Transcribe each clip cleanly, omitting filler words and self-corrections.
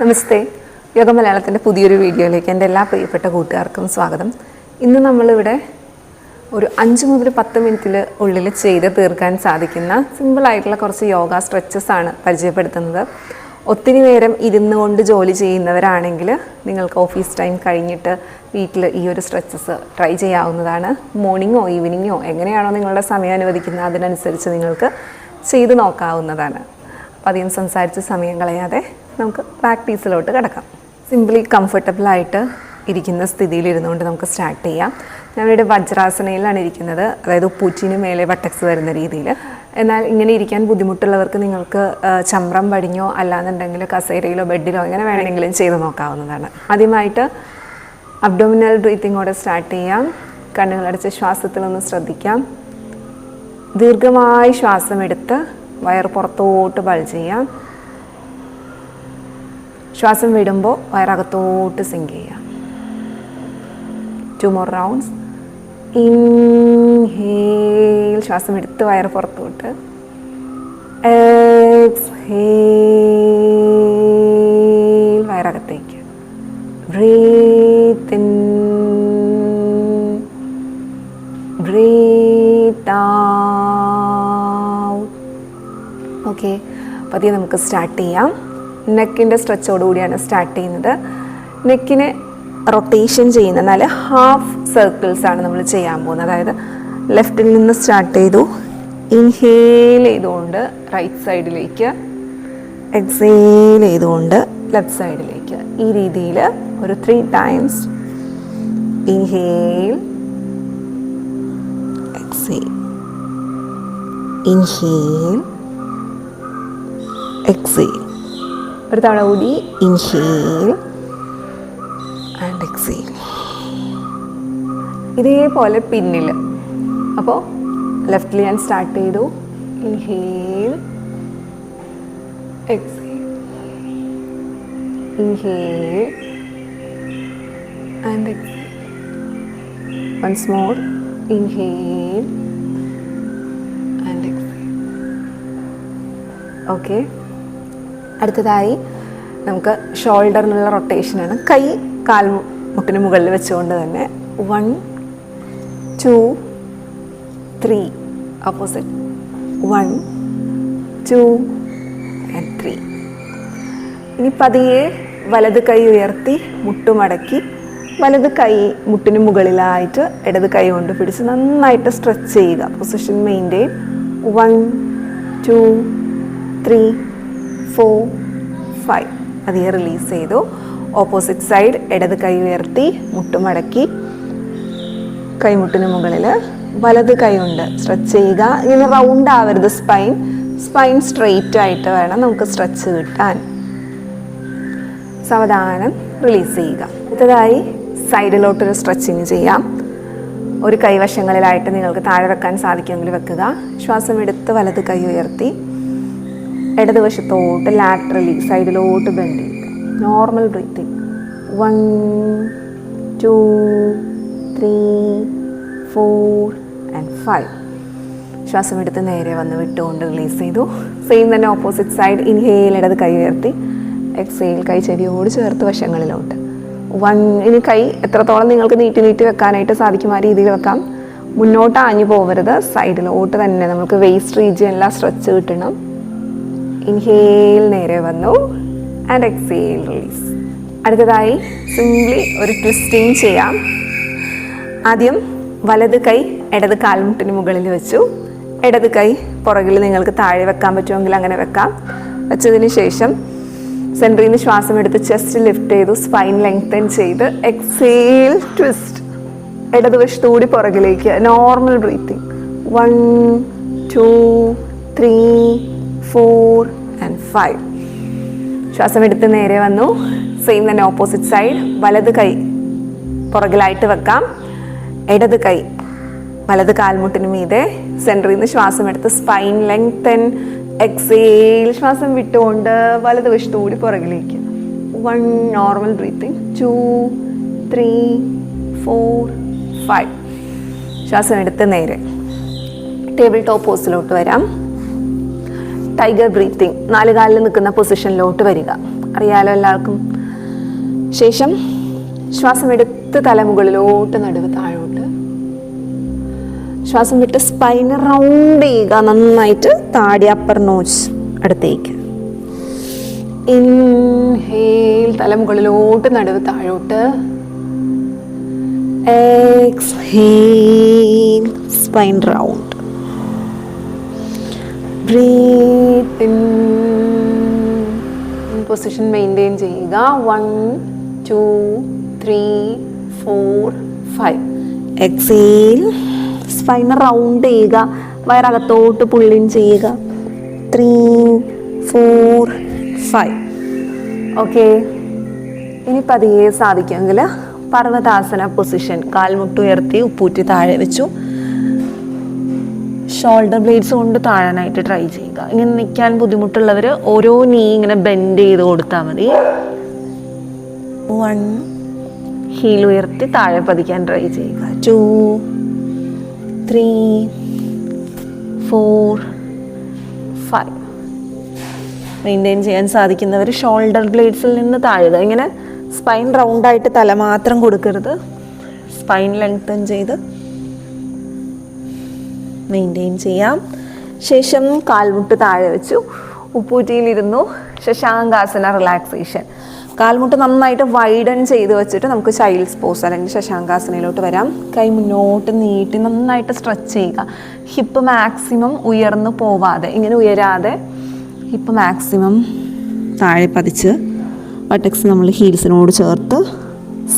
നമസ്തേ. യോഗ മലയാളത്തിൻ്റെ പുതിയൊരു വീഡിയോയിലേക്ക് എൻ്റെ എല്ലാ പ്രിയപ്പെട്ട കൂട്ടുകാർക്കും സ്വാഗതം. ഇന്ന് നമ്മളിവിടെ ഒരു 5 മുതൽ 10 മിനിറ്റിൽ ഉള്ളിൽ ചെയ്ത് തീർക്കാൻ സാധിക്കുന്ന സിമ്പിളായിട്ടുള്ള കുറച്ച് യോഗ സ്ട്രെച്ചസ് ആണ് പരിചയപ്പെടുത്തുന്നത്. ഒത്തിരി നേരം ഇരുന്നു കൊണ്ട് ജോലി ചെയ്യുന്നവരാണെങ്കിൽ നിങ്ങൾക്ക് ഓഫീസ് ടൈം കഴിഞ്ഞിട്ട് വീട്ടിൽ ഈ ഒരു സ്ട്രെച്ചസ് ട്രൈ ചെയ്യാവുന്നതാണ്. മോർണിംഗോ ഈവനിങ്ങോ എങ്ങനെയാണോ നിങ്ങളുടെ സമയം അനുവദിക്കുന്നത് അതിനനുസരിച്ച് നിങ്ങൾക്ക് ചെയ്ത് നോക്കാവുന്നതാണ്. അപ്പോൾ അധികം സംസാരിച്ച് സമയം കളയാതെ നമുക്ക് പ്രാക്ടീസിലോട്ട് കിടക്കാം. സിംപ്ലി കംഫർട്ടബിളായിട്ട് ഇരിക്കുന്ന സ്ഥിതിയിൽ ഇരുന്നുകൊണ്ട് നമുക്ക് സ്റ്റാർട്ട് ചെയ്യാം. ഞാനിവിടെ വജ്രാസനയിലാണ് ഇരിക്കുന്നത്, അതായത് ഉപ്പൂറ്റിന് മേലെ വട്ടക്സ് വരുന്ന രീതിയിൽ. എന്നാൽ ഇങ്ങനെ ഇരിക്കാൻ ബുദ്ധിമുട്ടുള്ളവർക്ക് നിങ്ങൾക്ക് ചമ്രം പടിഞ്ഞോ അല്ലാന്നുണ്ടെങ്കിൽ കസേരയിലോ ബെഡിലോ എങ്ങനെ വേണമെങ്കിലും ചെയ്ത് നോക്കാവുന്നതാണ്. ആദ്യമായിട്ട് അബ്ഡോമിനൽ ബ്രീത്തിങ്ങോടെ സ്റ്റാർട്ട് ചെയ്യാം. കണ്ണുകളടച്ച് ശ്വാസത്തിലൊന്ന് ശ്രദ്ധിക്കാം. ദീർഘമായി ശ്വാസം എടുത്ത് വയർ പുറത്തോട്ട് ബൾജ് ചെയ്യാം. ശ്വാസം വിടുമ്പോൾ വയറകത്തോട്ട് സിങ്ക് ചെയ്യാം. 2 more rounds. ഇൻഹേൽ, ശ്വാസം എടുത്ത് വയർ പുറത്തോട്ട്. എക്സ്ഹേൽ, വയറകത്തേക്ക്. Breathe in, breathe out. Okay, പതിയെ നമുക്ക് സ്റ്റാർട്ട് ചെയ്യാം. നെക്കിൻ്റെ സ്ട്രെച്ചോടുകൂടിയാണ് സ്റ്റാർട്ട് ചെയ്യുന്നത്. നെക്കിനെ റൊട്ടേഷൻ ചെയ്യുന്ന 4 ഹാഫ് സർക്കിൾസ് ആണ് നമ്മൾ ചെയ്യാൻ പോകുന്നത്. അതായത് ലെഫ്റ്റിൽ നിന്ന് സ്റ്റാർട്ട് ചെയ്തു, ഇൻഹേൽ ചെയ്തുകൊണ്ട് റൈറ്റ് സൈഡിലേക്ക്, എക്സേൽ ചെയ്തുകൊണ്ട് ലെഫ്റ്റ് സൈഡിലേക്ക്. ഈ രീതിയിൽ ഒരു 3 times. Inhale, exhale, inhale, exhale. ഒരു തവണ കൂടി, ഇൻഹേൽ ആൻഡ് എക്സേൽ. ഇതേപോലെ പിന്നിൽ. അപ്പോൾ ലെഫ്റ്റിൽ ഞാൻ സ്റ്റാർട്ട് ചെയ്തു, inhale, exhale, inhale and exhale. Once more, inhale and exhale. Okay, അടുത്തതായി നമുക്ക് ഷോൾഡറിനുള്ള റൊട്ടേഷനാണ്. കൈ കാൽമുട്ടിന് മുകളിൽ വെച്ചുകൊണ്ട് തന്നെ 1 2 3 ഓപ്പോസിറ്റ്, 1 2 and 3. ഇനി പതിയെ വലത് കൈ ഉയർത്തി മുട്ടുമടക്കി വലത് കൈ മുട്ടിന് മുകളിലായിട്ട് ഇടത് കൈ കൊണ്ട് പിടിച്ച് നന്നായിട്ട് സ്ട്രെച്ച് ചെയ്യുക. Position maintain. 1 2 3 4 5. പതിയെ റിലീസ് ചെയ്തു. ഓപ്പോസിറ്റ് സൈഡ് ഇടത് കൈ ഉയർത്തി മുട്ടുമടക്കി കൈമുട്ടിന് മുകളിൽ വലത് കൈ കൊണ്ട് സ്ട്രെച്ച് ചെയ്യുക. ഇങ്ങനെ റൗണ്ട് ആവരുത് സ്പൈൻ സ്ട്രെയിറ്റ് ആയിട്ട് വേണം നമുക്ക് സ്ട്രെച്ച് കിട്ടാൻ. സാവധാനം റിലീസ് ചെയ്യുക. അടുത്തതായി സൈഡിലോട്ടൊരു സ്ട്രെച്ചിങ് ചെയ്യാം. ഒരു കൈവശങ്ങളിലായിട്ട് നിങ്ങൾക്ക് താഴെ വെക്കാൻ സാധിക്കുമെങ്കിൽ വെക്കുക. ശ്വാസം എടുത്ത് വലത് കൈ ഉയർത്തി ഇടതുവശത്തോട്ട് ലാറ്ററലി സൈഡിലോട്ട് ബെൻഡ് ചെയ്യുക. Normal breathing. 1 2 3 4 and 5. ശ്വാസം എടുത്ത് നേരെ വന്ന് വിട്ടുകൊണ്ട് റിലീസ് ചെയ്തു. സെയിം തന്നെ ഓപ്പോസിറ്റ് സൈഡ്. ഇൻഹേൽ, ഇടത് കൈ ഉയർത്തി. എക്സേൽ, കൈ ചെവിയോട് ചേർത്ത് വശങ്ങളിലോട്ട്. 1. ഇനി കൈ എത്രത്തോളം നിങ്ങൾക്ക് നീട്ടി വെക്കാനായിട്ട് സാധിക്കും ആ രീതിയിൽ വെക്കാം. മുന്നോട്ട് ആഞ്ഞു പോകരുത്, സൈഡിലോട്ട് തന്നെ നമുക്ക് വേസ്റ്റ് റീജിയനിലെല്ലാം സ്ട്രെച്ച് കിട്ടണം. ഇൻഹേൽ, നേരെ വന്നു ആൻഡ് എക്സേൽ, റിലീസ്. അടുത്തതായി സിംപ്ലി ഒരു ട്വിസ്റ്റിങ് ചെയ്യാം. ആദ്യം വലത് കൈ ഇടത് കാൽമുട്ടിന് മുകളിൽ വെച്ചു. ഇടത് കൈ പുറകിൽ നിങ്ങൾക്ക് താഴെ വെക്കാൻ പറ്റുമെങ്കിൽ അങ്ങനെ വെക്കാം. വെച്ചതിന് ശേഷം സെൻറ്ററിൽ നിന്ന് ശ്വാസം എടുത്ത് ചെസ്റ്റ് ലിഫ്റ്റ് ചെയ്തു, സ്പൈൻ ലെങ്തൻ ചെയ്ത് എക്സേൽ, ട്വിസ്റ്റ്. ഇടതുവശത്തുകൂടി പുറകിലേക്ക്. Normal breathing. 1 2 3 4 and 5. ശ്വാസം എടുത്ത് നേരെ വന്നു. സെയിം തന്നെ ഓപ്പോസിറ്റ് സൈഡ്. വലത് കൈ പുറകിലായിട്ട് വെക്കാം. ഇടത് കൈ വലത് കാൽമുട്ടിന് മീതെ. സെൻറ്ററിൽ നിന്ന് ശ്വാസം എടുത്ത് സ്പൈൻ ലെങ്തൻ. എക്സേൽ, ശ്വാസം വിട്ടുകൊണ്ട് വലതുവശത്തുകൂടി പുറകിലേക്ക്. 1 നോർമൽ ബ്രീത്തിങ്. 2 3 4 5. ശ്വാസം എടുത്ത് നേരെ ടേബിൾ ടോപ്പ് പോസിലോട്ട് വരാം. Tiger breathing. 4 കാലിൽ നിൽക്കുന്ന പൊസിഷനിലോട്ട് വരിക. അറിയാലോ എല്ലാവർക്കും. ശേഷം ശ്വാസം എടുത്ത് തലമുകളിലോട്ട്, നടുവ് താഴോട്ട്. ശ്വാസം വിട്ട് സ്പൈന് റൗണ്ട് ചെയ്യുക നന്നായിട്ട്. താടി അപ്പർ നോച്ച് അടുത്തേക്ക്. ഇൻഹേൽ, തലമുകളിലോട്ട്, നടുവ് താഴോട്ട്. Exhale, spine round. Breathe in, position maintain ചെയ്യുക. 1 2 3 4 5. എക്സേൽ, സ്പൈന് റൗണ്ട് ചെയ്യുക, വയറകത്തോട്ട് പുള്ളിൻ ചെയ്യുക. 3 4 5. ഓക്കെ, ഇനി പതിയെ സാധിക്കുമെങ്കിൽ പർവ്വതാസന പൊസിഷൻ. കാൽമുട്ടുയർത്തി ഉപ്പൂറ്റി താഴെ വെച്ചു. ഷോൾഡർ ബ്ലേഡ്സ് കൊണ്ട് താഴാനായിട്ട് ട്രൈ ചെയ്യുക. ഇങ്ങനെ നിൽക്കാൻ ബുദ്ധിമുട്ടുള്ളവർ ഓരോ നീ ഇങ്ങനെ ബെൻഡ് ചെയ്ത് കൊടുത്താൽ മതി. 1, ഹീൽ ഉയർത്തി താഴെ പതിക്കാൻ ട്രൈ ചെയ്യുക. 2 3 4 5. മെയിൻറ്റെയിൻ ചെയ്യാൻ സാധിക്കുന്നവർ ഷോൾഡർ ബ്ലേഡ്സിൽ നിന്ന് താഴുക. ഇങ്ങനെ സ്പൈൻ റൗണ്ടായിട്ട് തല മാത്രം കൊടുക്കരുത്. സ്പൈൻ ലെങ്തൻ ചെയ്ത് മെയിൻറ്റെയിൻ ചെയ്യാം. ശേഷം കാൽമുട്ട് താഴെ വെച്ചു, ഉപ്പൂറ്റിയിലിരുന്നു. ശശാങ്കാസന റിലാക്സേഷൻ. കാൽമുട്ട് നന്നായിട്ട് വൈഡൻ ചെയ്ത് വെച്ചിട്ട് നമുക്ക് ചൈൽഡ്സ് പോസ് അല്ലെങ്കിൽ ശശാങ്കാസനയിലോട്ട് വരാം. കൈ മുന്നോട്ട് നീട്ടി നന്നായിട്ട് സ്ട്രെച്ച് ചെയ്യുക. ഹിപ്പ് മാക്സിമം ഉയർന്നു പോവാതെ, ഇങ്ങനെ ഉയരാതെ ഹിപ്പ് മാക്സിമം താഴെ പതിച്ച് വട്ടക്സ് നമ്മൾ ഹീൽസിനോട് ചേർത്ത്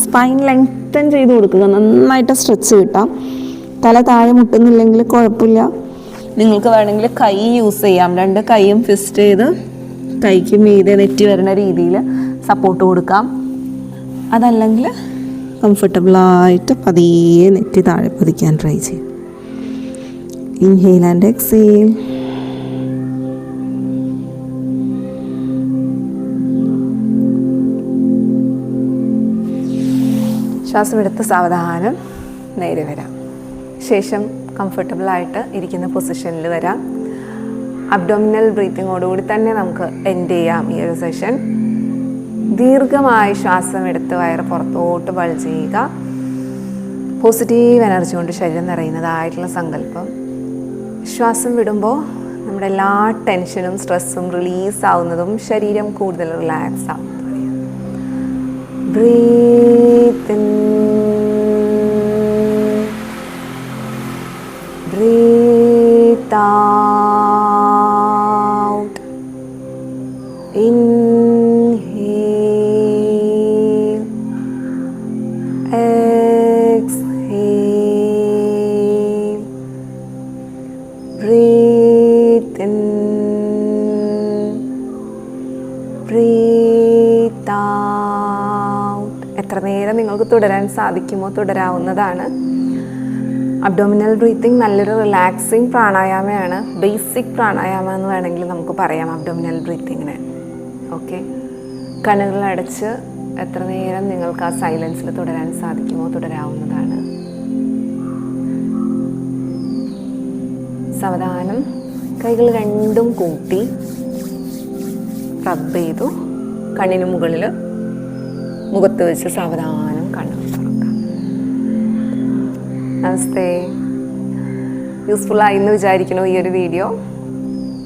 സ്പൈൻ ലെങ്തൻ ചെയ്ത് കൊടുക്കുക. നന്നായിട്ട് സ്ട്രെച്ച് കിട്ടാം. തല താഴെ മുട്ടുന്നില്ലെങ്കിൽ കുഴപ്പമില്ല. നിങ്ങൾക്ക് വേണമെങ്കിൽ കൈ യൂസ് ചെയ്യാം. 2 കൈയും ഫിസ്റ്റ് ചെയ്ത് കൈക്ക് മീതെ നെറ്റി വരുന്ന രീതിയിൽ സപ്പോർട്ട് കൊടുക്കാം. അതല്ലെങ്കിൽ കംഫർട്ടബിളായിട്ട് പതിയെ നെറ്റി താഴെ പതിക്കാൻ ട്രൈ ചെയ്യും. Inhale and exhale. ശ്വാസം എടുത്ത് സാവധാനം നേരെ വരാം. ശേഷം കംഫർട്ടബിളായിട്ട് ഇരിക്കുന്ന പൊസിഷനിൽ വരാം. അബ്ഡോമിനൽ ബ്രീത്തിങ്ങോടുകൂടി തന്നെ നമുക്ക് എൻഡ് ചെയ്യാം ഈ ഒരു സെഷൻ. ദീർഘമായി ശ്വാസം എടുത്ത് വയറ് പുറത്തോട്ട് ബൾജ് ചെയ്യുക. പോസിറ്റീവ് എനർജി കൊണ്ട് ശരീരം നിറയുന്നതായിട്ടുള്ള സങ്കല്പം. ശ്വാസം വിടുമ്പോൾ നമ്മുടെ എല്ലാ ടെൻഷനും സ്ട്രെസ്സും റിലീസ് ആവുന്നതും ശരീരം കൂടുതൽ റിലാക്സ് ആവുന്നതും. Breathe in, breathe out. Inhale, exhale. Breathe in, breathe out. എത്ര നേരം നിങ്ങൾക്ക് തുടരാൻ സാധിക്കുമോ തുടരാവുന്നതാണ്. അബ്ഡോമിനൽ ബ്രീത്തിങ് നല്ലൊരു റിലാക്സിങ് പ്രാണായാമമാണ്. ബേസിക് പ്രാണായാമം എന്ന് വേണമെങ്കിൽ നമുക്ക് പറയാം അബ്ഡോമിനൽ ബ്രീത്തിങ്ങിനെ. ഓക്കെ, കണ്ണുകളടച്ച് എത്ര നേരം നിങ്ങൾക്ക് ആ സൈലൻസിൽ തുടരാൻ സാധിക്കുമോ തുടരാവുന്നതാണ്. സാവധാനം കൈകൾ രണ്ടും കൂട്ടി റബ്ബ് ചെയ്തു. കണ്ണിന് മുകളിൽ മുഖത്ത് വെച്ച് സാവധാനം കണ്ണുകൾ തുറക്കാം. നമസ്തേ. യൂസ്ഫുള്ളായി എന്ന് വിചാരിക്കുന്നു ഈ ഒരു വീഡിയോ.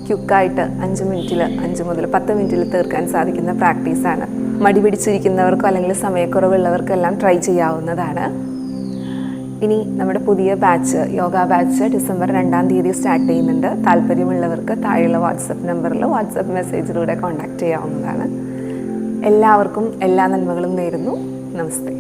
ക്യുക്കായിട്ട് 5 മിനിറ്റിൽ 5 മുതൽ 10 മിനിറ്റിൽ തീർക്കാൻ സാധിക്കുന്ന പ്രാക്ടീസാണ്. മടി പിടിച്ചിരിക്കുന്നവർക്കോ അല്ലെങ്കിൽ സമയക്കുറവുള്ളവർക്കോ എല്ലാം ട്രൈ ചെയ്യാവുന്നതാണ്. ഇനി നമ്മുടെ പുതിയ ബാച്ച്, യോഗ ബാച്ച് ഡിസംബർ 2-ാം തീയതി സ്റ്റാർട്ട് ചെയ്യുന്നുണ്ട്. താല്പര്യമുള്ളവർക്ക് താഴെയുള്ള വാട്സപ്പ് നമ്പറിൽ വാട്സപ്പ് മെസ്സേജിലൂടെ കോൺടാക്റ്റ് ചെയ്യാവുന്നതാണ്. എല്ലാവർക്കും എല്ലാ നന്മകളും നേരുന്നു. നമസ്തേ.